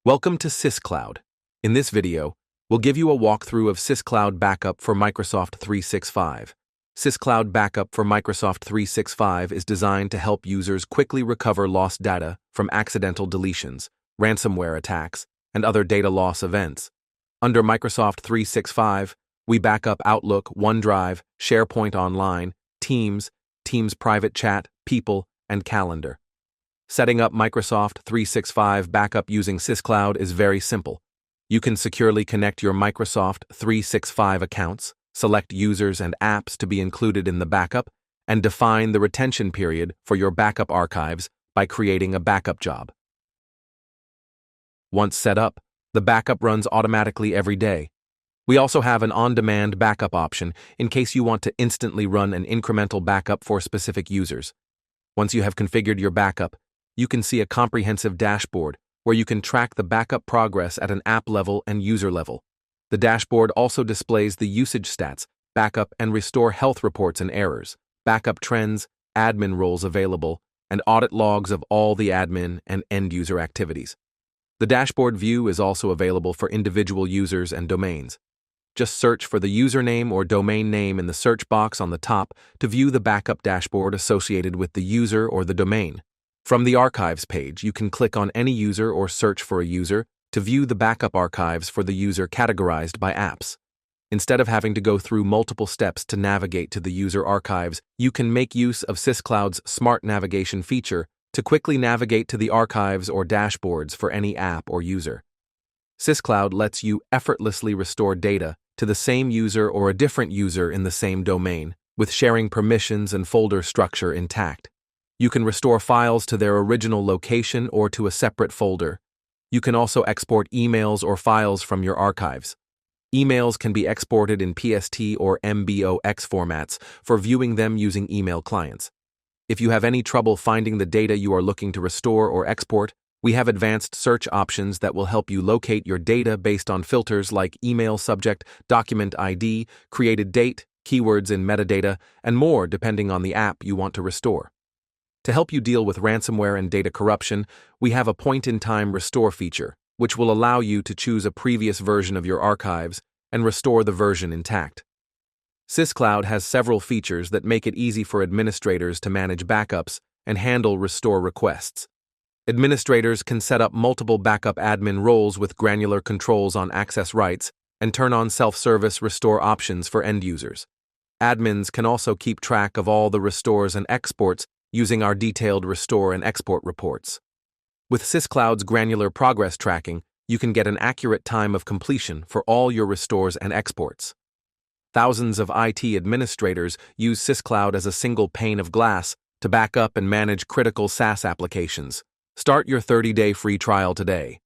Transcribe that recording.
Welcome to SysCloud. In this video, we'll give you a walkthrough of SysCloud Backup for Microsoft 365. SysCloud Backup for Microsoft 365 is designed to help users quickly recover lost data from accidental deletions, ransomware attacks, and other data loss events. Under Microsoft 365, we back up Outlook, OneDrive, SharePoint Online, Teams, Teams Private Chat, People, and Calendar. Setting up Microsoft 365 backup using SysCloud is very simple. You can securely connect your Microsoft 365 accounts, select users and apps to be included in the backup, and define the retention period for your backup archives by creating a backup job. Once set up, the backup runs automatically every day. We also have an on-demand backup option in case you want to instantly run an incremental backup for specific users. Once you have configured your backup, you can see a comprehensive dashboard where you can track the backup progress at an app level and user level. The dashboard also displays the usage stats, backup and restore health reports and errors, backup trends, admin roles available, and audit logs of all the admin and end-user activities. The dashboard view is also available for individual users and domains. Just search for the username or domain name in the search box on the top to view the backup dashboard associated with the user or the domain. From the Archives page, you can click on any user or search for a user to view the backup archives for the user categorized by apps. Instead of having to go through multiple steps to navigate to the user archives, you can make use of SysCloud's Smart Navigation feature to quickly navigate to the archives or dashboards for any app or user. SysCloud lets you effortlessly restore data to the same user or a different user in the same domain, with sharing permissions and folder structure intact. You can restore files to their original location or to a separate folder. You can also export emails or files from your archives. Emails can be exported in PST or MBOX formats for viewing them using email clients. If you have any trouble finding the data you are looking to restore or export, we have advanced search options that will help you locate your data based on filters like email subject, document ID, created date, keywords in metadata, and more depending on the app you want to restore. To help you deal with ransomware and data corruption, we have a point-in-time restore feature, which will allow you to choose a previous version of your archives and restore the version intact. SysCloud has several features that make it easy for administrators to manage backups and handle restore requests. Administrators can set up multiple backup admin roles with granular controls on access rights and turn on self-service restore options for end users. Admins can also keep track of all the restores and exports using our detailed restore and export reports. With SysCloud's granular progress tracking, you can get an accurate time of completion for all your restores and exports. Thousands of IT administrators use SysCloud as a single pane of glass to back up and manage critical SaaS applications. Start your 30-day free trial today.